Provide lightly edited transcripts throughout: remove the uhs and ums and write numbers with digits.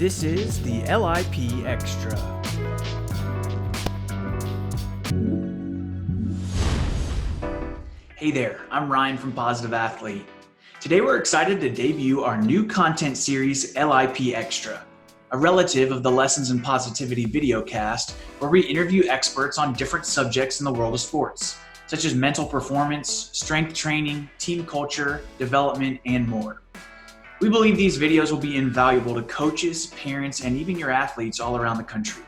This is the LIP Extra. Hey there, I'm Ryan from Positive Athlete. Today we're excited to debut our new content series, LIP Extra, a relative of the Lessons in Positivity videocast, where we interview experts on different subjects in the world of sports, such as mental performance, strength training, team culture, development, and more. We believe these videos will be invaluable to coaches, parents, and even your athletes all around the country.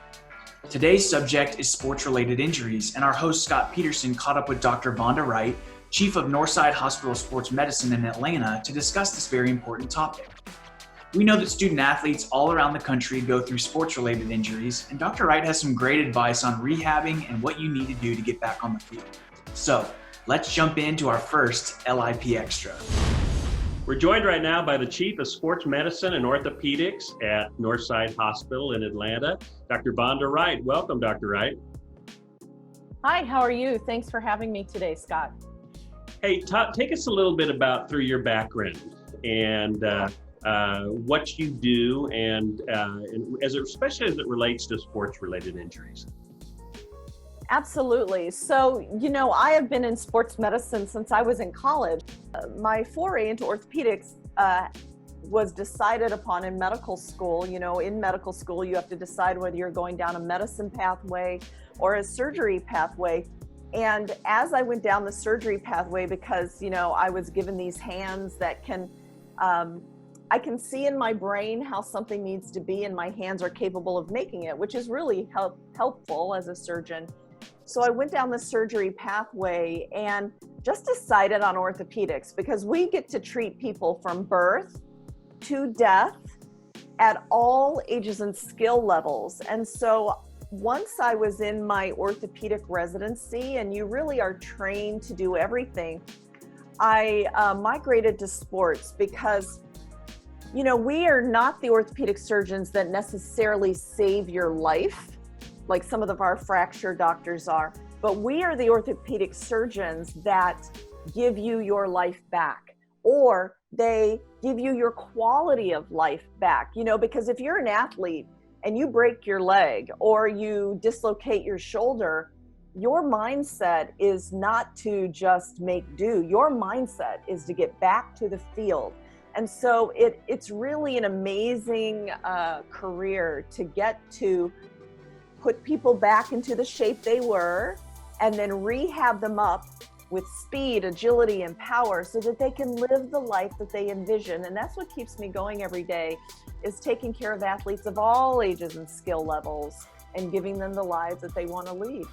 Today's subject is sports-related injuries, and our host Scott Peterson caught up with Dr. Vonda Wright, Chief of Northside Hospital Sports Medicine in Atlanta, to discuss this very important topic. We know that student athletes all around the country go through sports-related injuries, and Dr. Wright has some great advice on rehabbing and what you need to do to get back on the field. So, let's jump into our first LIP Extra. We're joined right now by the Chief of Sports Medicine and Orthopedics at Northside Hospital in Atlanta, Dr. Vonda Wright. Welcome, Dr. Wright. Hi, how are you? Thanks for having me today, Scott. Hey, take us a little bit through your background and what you do, and especially as it relates to sports-related injuries. Absolutely. So, I have been in sports medicine since I was in college. My foray into orthopedics was decided upon in medical school. In medical school, you have to decide whether you're going down a medicine pathway or a surgery pathway. And as I went down the surgery pathway, because, I was given these hands that I can see in my brain how something needs to be, and my hands are capable of making it, which is really helpful as a surgeon. So I went down the surgery pathway and just decided on orthopedics, because we get to treat people from birth to death at all ages and skill levels. And so once I was in my orthopedic residency, and you really are trained to do everything, I migrated to sports because, we are not the orthopedic surgeons that necessarily save your life like some of our fracture doctors are, but we are the orthopedic surgeons that give you your life back, or they give you your quality of life back, because if you're an athlete and you break your leg or you dislocate your shoulder, your mindset is not to just make do. Your mindset is to get back to the field. And so it's really an amazing career to get to put people back into the shape they were, and then rehab them up with speed, agility, and power so that they can live the life that they envision. And that's what keeps me going every day, is taking care of athletes of all ages and skill levels and giving them the lives that they want to lead.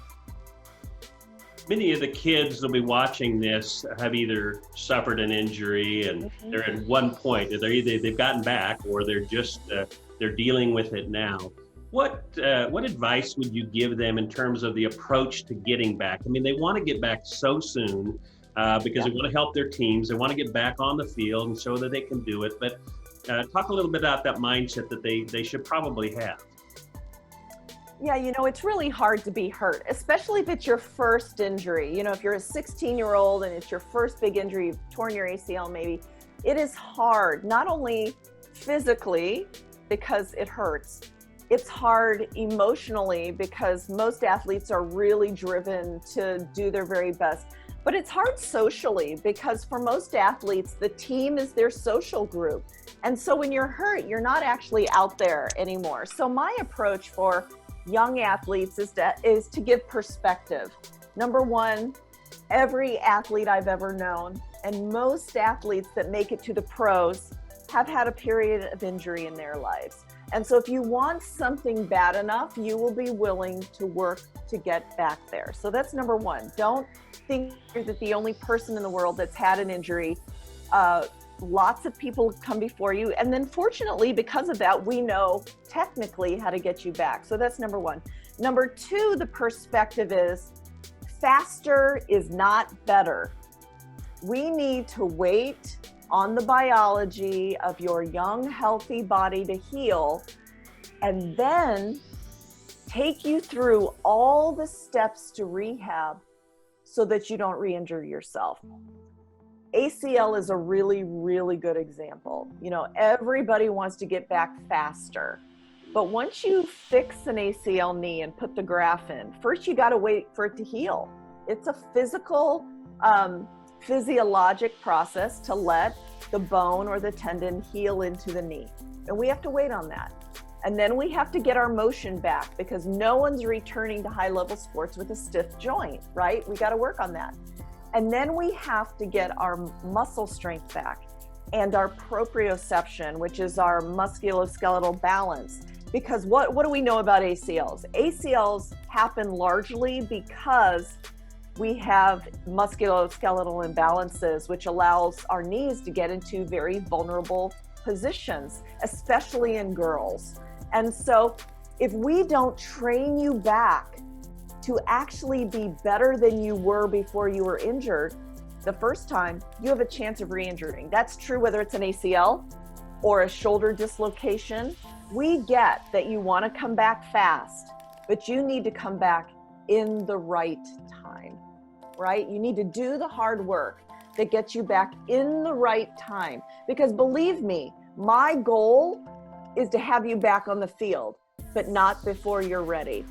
Many of the kids that'll be watching this have either suffered an injury and they're at one point, they've gotten back, or they're just they're dealing with it now. What advice would you give them in terms of the approach to getting back? I mean, they want to get back so soon because they want to help their teams. They want to get back on the field and show that they can do it. But talk a little bit about that mindset that they should probably have. Yeah, it's really hard to be hurt, especially if it's your first injury. If you're a 16-year-old and it's your first big injury, you've torn your ACL maybe, it is hard, not only physically because it hurts, it's hard emotionally because most athletes are really driven to do their very best. But it's hard socially because for most athletes, the team is their social group. And so when you're hurt, you're not actually out there anymore. So my approach for young athletes is to give perspective. Number one, every athlete I've ever known, and most athletes that make it to the pros, have had a period of injury in their lives. And so if you want something bad enough, you will be willing to work to get back there. So that's number one. Don't think you're the only person in the world that's had an injury. Lots of people come before you. And then fortunately, because of that, we know technically how to get you back. So that's number one. Number two, the perspective is faster is not better. We need to wait on the biology of your young, healthy body to heal, and then take you through all the steps to rehab so that you don't re-injure yourself. ACL is a really, really good example. Everybody wants to get back faster. But once you fix an ACL knee and put the graft in, first you got to wait for it to heal. It's a physical, physiologic process to let the bone or the tendon heal into the knee. And we have to wait on that. And then we have to get our motion back, because no one's returning to high-level sports with a stiff joint, right? We got to work on that. And then we have to get our muscle strength back and our proprioception, which is our musculoskeletal balance. Because what do we know about ACLs? ACLs happen largely because we have musculoskeletal imbalances, which allows our knees to get into very vulnerable positions, especially in girls. And so if we don't train you back to actually be better than you were before you were injured the first time, you have a chance of re-injuring. That's true whether it's an ACL or a shoulder dislocation. We get that you want to come back fast, but you need to come back in the right time, right? You need to do the hard work that gets you back in the right time. Because believe me, my goal is to have you back on the field, but not before you're ready.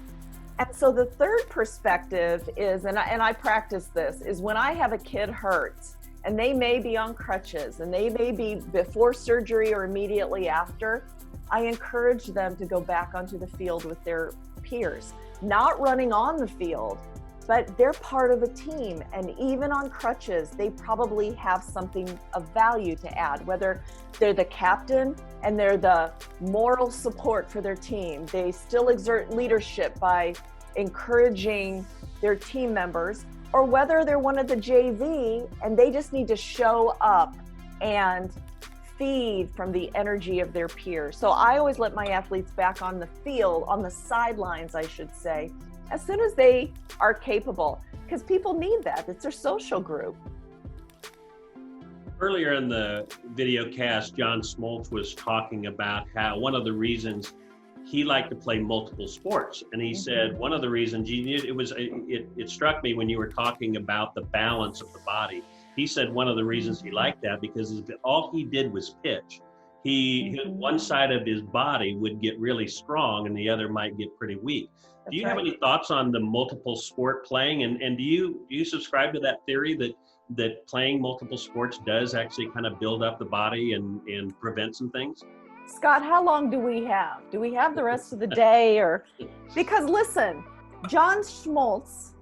And so the third perspective is, and I practice this, is when I have a kid hurt and they may be on crutches and they may be before surgery or immediately after, I encourage them to go back onto the field with their peers, not running on the field, but they're part of a team. And even on crutches, they probably have something of value to add, whether they're the captain and they're the moral support for their team. They still exert leadership by encouraging their team members, or whether they're one of the JV and they just need to show up and feed from the energy of their peers. So I always let my athletes back on the field, on the sidelines, I should say, as soon as they are capable, because people need that. It's their social group. Earlier in the video cast, John Smoltz was talking about how one of the reasons he liked to play multiple sports. And he said, one of the reasons it struck me when you were talking about the balance of the body. He said one of the reasons he liked that because all he did was pitch. One side of his body would get really strong and the other might get pretty weak. Do you have any thoughts on the multiple sport playing? And do you subscribe to that theory that playing multiple sports does actually kind of build up the body and prevent some things? Scott, how long do we have? Do we have the rest of the day? Because listen, John Smoltz,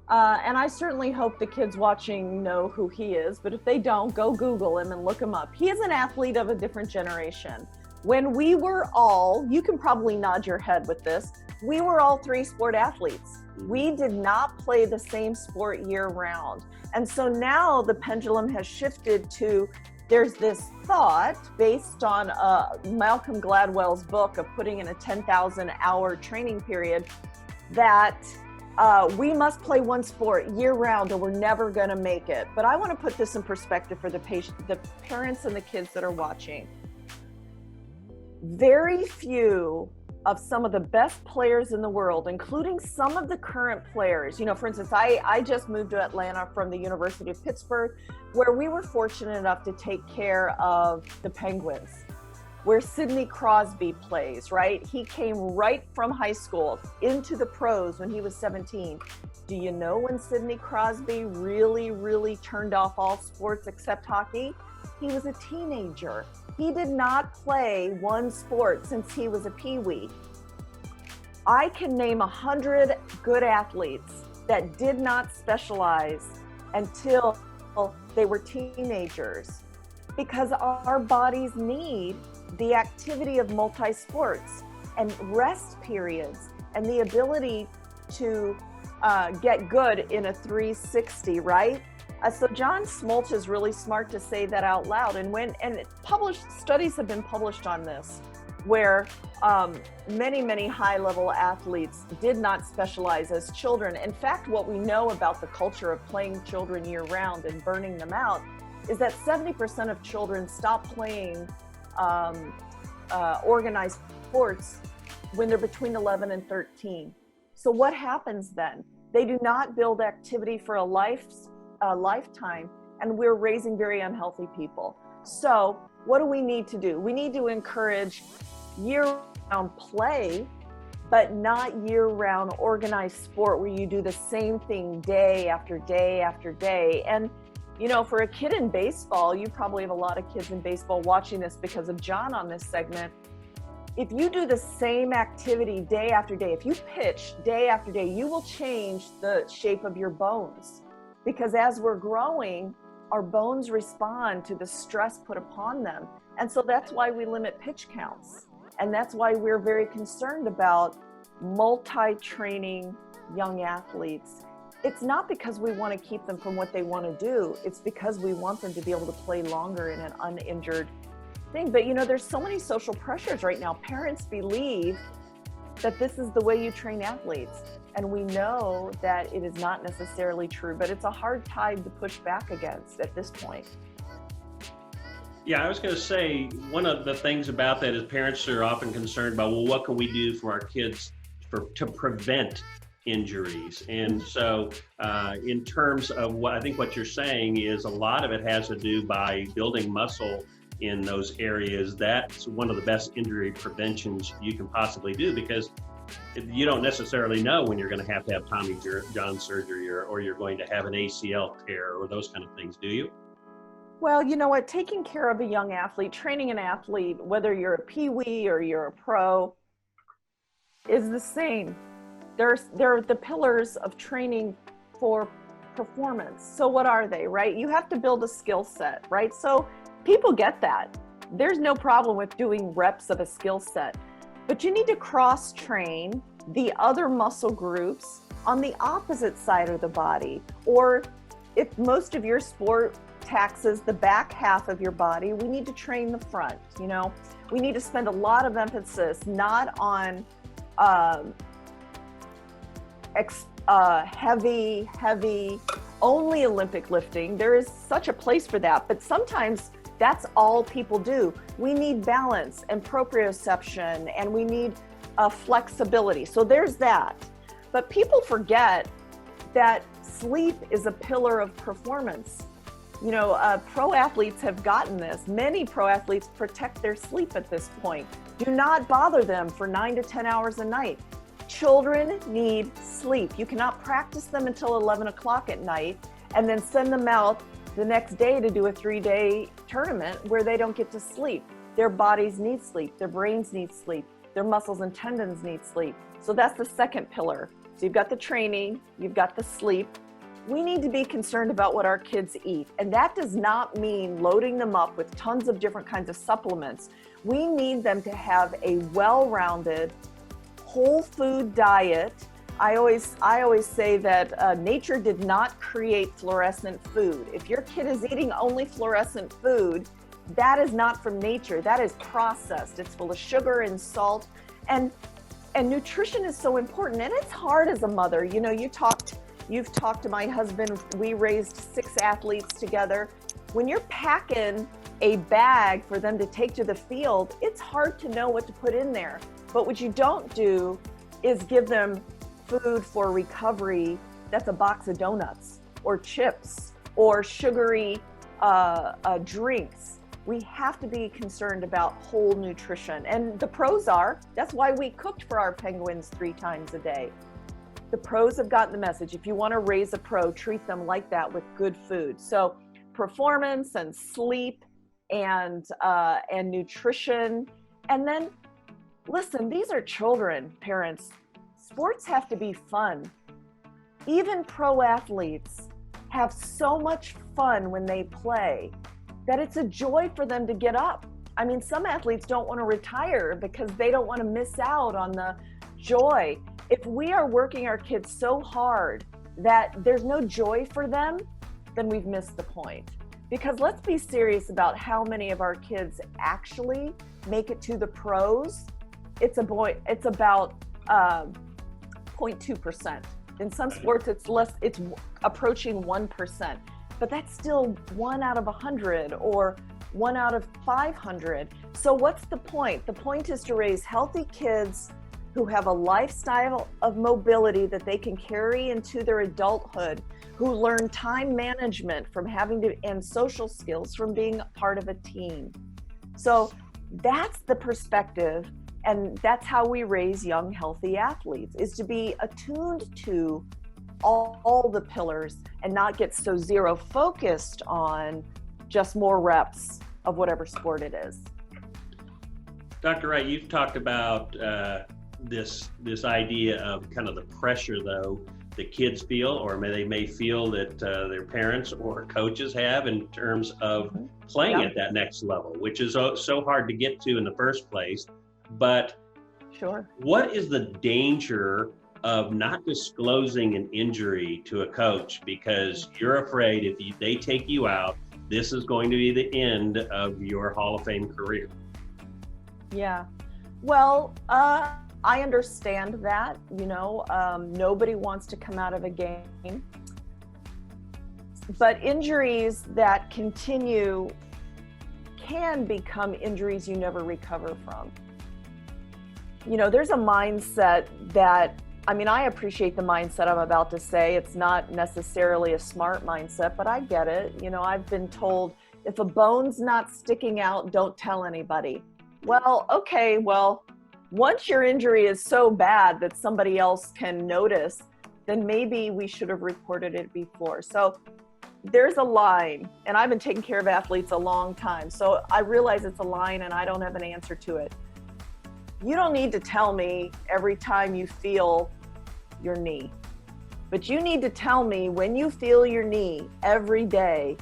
and I certainly hope the kids watching know who he is, but if they don't, go Google him and look him up. He is an athlete of a different generation. When we were all, you can probably nod your head with this, we were all three-sport athletes. We did not play the same sport year-round. And so now the pendulum has shifted to, there's this thought based on Malcolm Gladwell's book of putting in a 10,000-hour training period that we must play one sport year-round or we're never going to make it. But I want to put this in perspective for the parents and the kids that are watching. Very few of some of the best players in the world, including some of the current players. You know, for instance, I just moved to Atlanta from the University of Pittsburgh, where we were fortunate enough to take care of the Penguins, where Sidney Crosby plays, right? He came right from high school into the pros when he was 17. Do you know when Sidney Crosby really, really turned off all sports except hockey? He was a teenager. He did not play one sport since he was a peewee. I can name 100 good athletes that did not specialize until they were teenagers, because our bodies need the activity of multi-sports and rest periods and the ability to get good in a 360, right? So John Smoltz is really smart to say that out loud. Studies have been published on this, where many high-level athletes did not specialize as children. In fact, what we know about the culture of playing children year-round and burning them out is that 70% of children stop playing organized sports when they're between 11 and 13. So what happens then? They do not build activity for a lifetime, and we're raising very unhealthy people. So what do we need to do? We need to encourage play, but not year-round organized sport where you do the same thing day after day after day. And you know, for a kid in baseball, you probably have a lot of kids in baseball watching this because of John on this segment. If you do the same activity day after day, if you pitch day after day, you will change the shape of your bones. Because as we're growing, our bones respond to the stress put upon them. And so that's why we limit pitch counts. And that's why we're very concerned about multi-training young athletes. It's not because we want to keep them from what they want to do. It's because we want them to be able to play longer in an uninjured thing. But you know, there's so many social pressures right now. Parents believe that this is the way you train athletes. And we know that it is not necessarily true, but it's a hard tide to push back against at this point. Yeah, I was going to say, one of the things about that is parents are often concerned about, well, what can we do for our kids to prevent injuries? And so in terms of what I think what you're saying is a lot of it has to do by building muscle in those areas. That's one of the best injury preventions you can possibly do, because you don't necessarily know when you're going to have Tommy John surgery or you're going to have an ACL tear or those kind of things, do you? Well, you know what, taking care of a young athlete, training an athlete, whether you're a peewee or you're a pro, is the same. They're the pillars of training for performance. So what are they, right? You have to build a skill set, right? So people get that. There's no problem with doing reps of a skill set, but you need to cross-train the other muscle groups on the opposite side of the body. Or if most of your sport taxes the back half of your body, we need to train the front. You know, we need to spend a lot of emphasis not on heavy only Olympic lifting. There is such a place for that, but sometimes that's all people do. We need balance and proprioception, and we need flexibility. So there's that. But people forget that sleep is a pillar of performance. You know, pro athletes have gotten this. Many pro athletes protect their sleep at this point. Do not bother them for 9 to 10 hours a night. Children need sleep. You cannot practice them until 11 o'clock at night and then send them out the next day to do a 3-day tournament where they don't get to sleep. Their bodies need sleep. Their brains need sleep. Their muscles and tendons need sleep. So that's the second pillar. So you've got the training, you've got the sleep. We need to be concerned about what our kids eat. And that does not mean loading them up with tons of different kinds of supplements. We need them to have a well-rounded, whole food diet. I always say that nature did not create fluorescent food. If your kid is eating only fluorescent food, that is not from nature. That is processed. It's full of sugar and salt. And nutrition is so important. And it's hard as a mother. You know, you've talked to my husband. We raised 6 athletes together. When you're packing a bag for them to take to the field, it's hard to know what to put in there. But what you don't do is give them food for recovery that's a box of donuts or chips or sugary drinks. We have to be concerned about whole nutrition. And the pros are. That's why we cooked for our Penguins 3 times a day. The pros have gotten the message. If you want to raise a pro, treat them like that with good food. So performance and sleep and nutrition. And then, listen, these are children, parents. Sports have to be fun. Even pro athletes have so much fun when they play that it's a joy for them to get up. I mean, some athletes don't want to retire because they don't want to miss out on the joy. If we are working our kids so hard that there's no joy for them, then we've missed the point. Because let's be serious about how many of our kids actually make it to the pros. It's about 0.2%. In some sports, it's approaching 1, but that's still 1 out of 100 or 1 out of 500. So what's the point? The point is to raise healthy kids who have a lifestyle of mobility that they can carry into their adulthood, who learn time management from and social skills from being part of a team. So that's the perspective. And that's how we raise young, healthy athletes, is to be attuned to all the pillars and not get so zero focused on just more reps of whatever sport it is. Dr. Wright, you've talked about this idea of kind of the pressure, though, that kids feel, or they may feel that their parents or coaches have in terms of playing at that next level, which is so hard to get to in the first place. But sure, what is the danger of not disclosing an injury to a coach because you're afraid if they take you out, this is going to be the end of your Hall of Fame career? Yeah. Well, I understand that, nobody wants to come out of a game, but injuries that continue can become injuries you never recover from. There's a mindset that, I appreciate the mindset I'm about to say. It's not necessarily a smart mindset, but I get it. I've been told if a bone's not sticking out, don't tell anybody. Well, okay, once your injury is so bad that somebody else can notice, then maybe we should have reported it before. So there's a line, and I've been taking care of athletes a long time. So I realize it's a line and I don't have an answer to it. You don't need to tell me every time you feel your knee, but you need to tell me when you feel your knee every day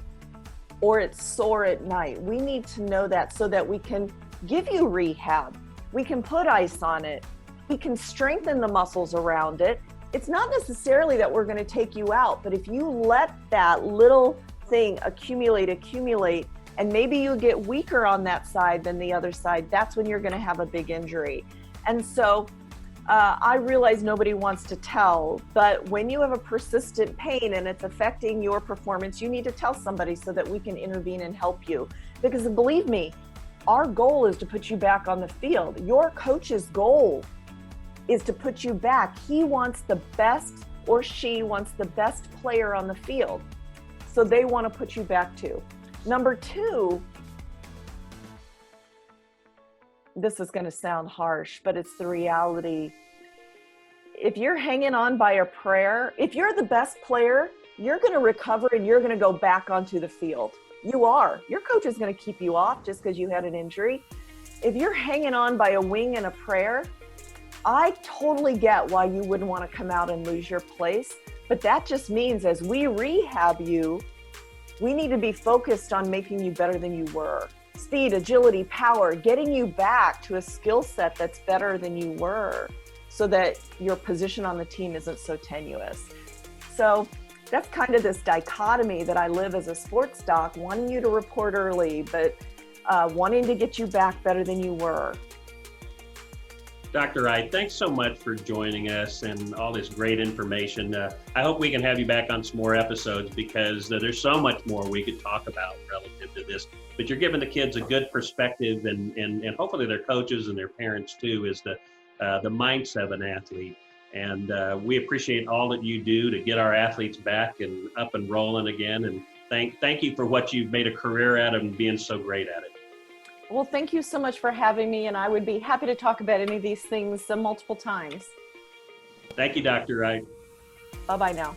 or it's sore at night. We need to know that so that we can give you rehab. We can put ice on it. We can strengthen the muscles around it. It's not necessarily that we're going to take you out, but if you let that little thing accumulate, and maybe you get weaker on that side than the other side, that's when you're going to have a big injury. And so I realize nobody wants to tell, but when you have a persistent pain and it's affecting your performance, you need to tell somebody so that we can intervene and help you. Because believe me, our goal is to put you back on the field. Your coach's goal is to put you back. He wants the best, or she wants the best player on the field. So they want to put you back too. Number two, this is going to sound harsh, but it's the reality. If you're hanging on by a prayer, if you're the best player, you're going to recover and you're going to go back onto the field. You are. Your coach is going to keep you off just because you had an injury. If you're hanging on by a wing and a prayer, I totally get why you wouldn't want to come out and lose your place. But that just means as we rehab you, we need to be focused on making you better than you were. Speed, agility, power, getting you back to a skill set that's better than you were so that your position on the team isn't so tenuous. So that's kind of this dichotomy that I live as a sports doc, wanting you to report early, but wanting to get you back better than you were. Dr. Wright, thanks so much for joining us and all this great information. I hope we can have you back on some more episodes because there's so much more we could talk about relative to this. But you're giving the kids a good perspective and hopefully their coaches and their parents too, is the mindset of an athlete. And we appreciate all that you do to get our athletes back and up and rolling again. And thank you for what you've made a career at and being so great at it. Well, thank you so much for having me, and I would be happy to talk about any of these things multiple times. Thank you, Dr. Wright. Bye-bye now.